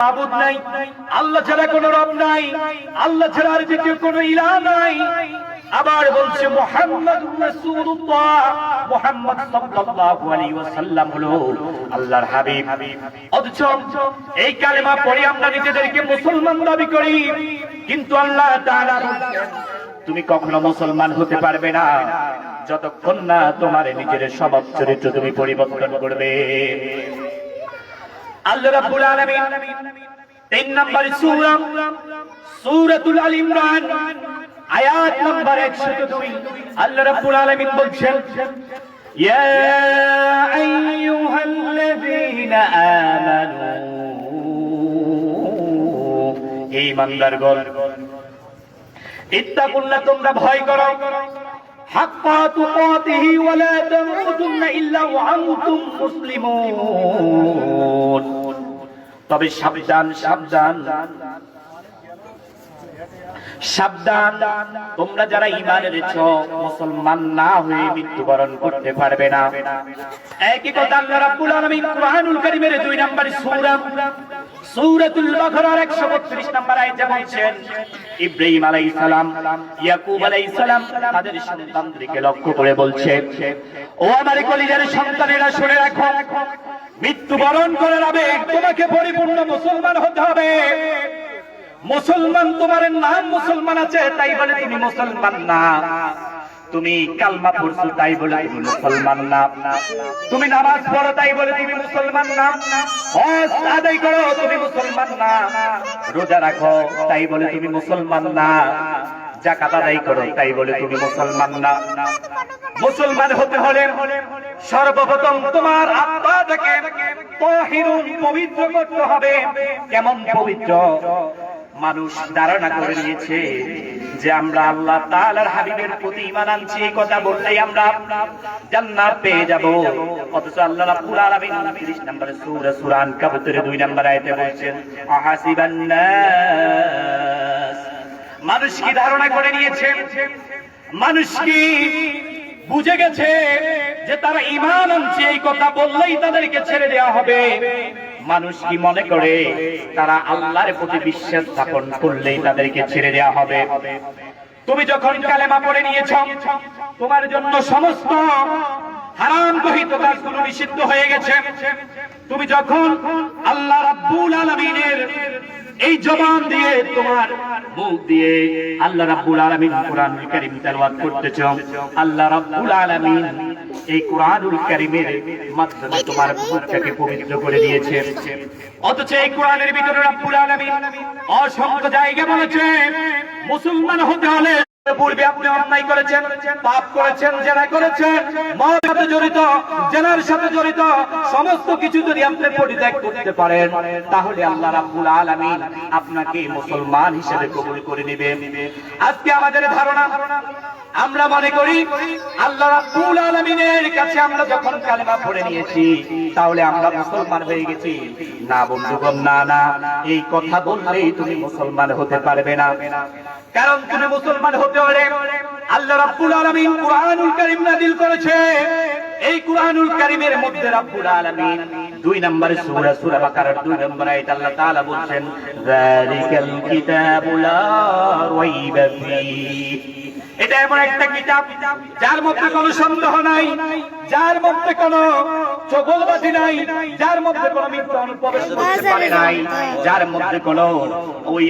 মাবুদ নাই, আল্লাহ ছাড়া কোনো রব নাই, আল্লাহ ছাড়া আর দ্বিতীয় কোনো ইলাহ নাই। আবার বলছে মুহাম্মাদুর রাসূলুল্লাহ, মুহাম্মদ সাল্লাল্লাহু আলাইহি ওয়াসাল্লাম হলো আল্লাহর হাবিব। অথচ এই কালেমা পড়ে আমরা নিজেদেরকে মুসলমান দাবি করি, কিন্তু আল্লাহ তাআলা বলেন তুমি কখনো মুসলমান হতে পারবে না যতক্ষণ না তোমার নিজের স্বভাব চরিত্র তুমি পরিবর্তন করবে। আল্লাহ রাব্বুল আলামিন 3 নম্বর সূরা সূরাতুল আল ইমরান আয়াত নম্বর 102 আল্লাহ রাব্বুল আলামিন বলছেন ইয়া আইয়ুহাল্লাযীনা আমানু, হে ঈমানদারগণ, ইত্তাকুল্লাহ, তোমরা ভয় করো, হাক্কা তুকাতিহি ওয়া লা তামুতুন্না ইল্লা ওয়া আনতুম মুসলিমুন। তবে সাবধান সাবধান সাবধান, তোমরা যারা ঈমান এনেছো মুসলমান না হয়ে মৃত্যুবরণ করতে পারবে না। একই কথা আল্লাহ রাব্বুল আলামিন কুরআনুল কারীমের 2 নম্বর সূরা সূরাতুল বাকারার 132 নম্বর আয়াতে বলেছেন ইব্রাহিম আলাইহিস সালাম, ইয়াকুব আলাইহিস সালাম তাদের সন্তানদেরকে লক্ষ্য করে বলছে, ও আমার কলিজার সন্তানেরা শুনে রাখো, মৃত্যুবরণ করার আগে তোমাকে পরিপূর্ণ মুসলমান হতে হবে। মুসলমান, তোমার নাম মুসলমান আছে তাই বলে তুমি মুসলমান না। তুমি কালমা পড়ছো তাই বলে তুমি মুসলমান না। তুমি নামাজ পড়ো তাই বলে তুমি মুসলমান না। হজ আদায় করো তুমি মুসলমান না। রোজা রাখো তাই বলে তুমি মুসলমান না। যাকাত আদায় করো তাই বলে তুমি মুসলমান না। মুসলমান হতে হলে সর্বপ্রথম তোমার আত্মাটাকে তাহিরুন, পবিত্র করতে হবে। কেমন পবিত্র? মানুষ ধারণা করে নিয়েছে যে আমরা আল্লাহ তাআলার হাবিবের প্রতি ঈমান আনছি, এই কথা বললেই আমরা জান্নাত পেয়ে যাব। অথচ আল্লাহ রাব্বুল আলামিন 30 নম্বরে সূরা আনকাবুতের 2 নম্বর আয়াতে বলেছেন আহাসিবান নাস, মানুষ কি ধারণা করে নিয়েছে, মানুষ কি বুঝে গেছে যে তারা ঈমান আনছে এই কথা বললেই তাদেরকে ছেড়ে দেওয়া হবে? মানুষ কি মনে করে তারা আল্লাহর প্রতি বিশ্বাস স্থাপন করলেই তাদেরকে ছেড়ে দেওয়া হবে? তুমি যখন কালেমা পড়ে নিয়েছ, তোমার জন্য সমস্ত হারাম গহিত কাজগুলো নিষিদ্ধ হয়ে গেছে। তুমি যখন আল্লাহ রাব্বুল আলামিনের এই জবান দিয়ে, তোমার মুখ দিয়ে আল্লাহ রাব্বুল আলামিন কোরআনুল কারীম তেলাওয়াত করতেছো, আল্লাহ রাব্বুল আলামিন এই কোরআনুল কারীমের মাধ্যমে তোমার মুখটাকে পবিত্র করে দিয়েছে। অথচ এই কোরআনের ভিতরে রাব্বুল আলামিন অসংখ্য জায়গা বলেছে মুসলমান হতে হলে পূর্বে আপনি অন্যায় করেছেন, পাপ করেছেন, জেনা করেছেন, মদের সাথে জড়িত, জেনার সাথে জড়িত সমস্ত কিছু যদি আপনি পরিত্যাগ করতে পারেন, তাহলে আল্লাহ রাব্বুল আলামিন আপনাকে মুসলমান হিসেবে কবুল করে নেবেন। আজকে আমাদের ধারণা, আমরা মনে করি আল্লাহ রাব্বুল আলামিনের কাছে আমরা যখন কালেমা পড়ে নিয়েছি তাহলে আমরা মুসলমান হয়ে গেছি। না বন্ধুগণ, না না, এই কথা বললেই তুমি মুসলমান হতে পারবে না। কারণ তুমি মুসলমান হতে হলে আল্লাহ রাব্বুল আলামিন কুরআনুল কারীম নাযিল করেছে। এই কুরআনুল কারীমের মধ্যে রাব্বুল আলামিন 2 নম্বরে সূরা বাকারার 2 নম্বর আয়াতে আল্লাহ তাআলা বলেন যালিকাল কিতাবু লা রাইবা ফীহি, এটা এমন একটা কিতাব যার মধ্যে কোনো সন্দেহ নাই, যার মধ্যে কোনো চগলবাজি নাই, যার মধ্যে কোনো মিথ্যা অনুপ্রবেশ করতে পারে নাই, যার মধ্যে কোনো ওই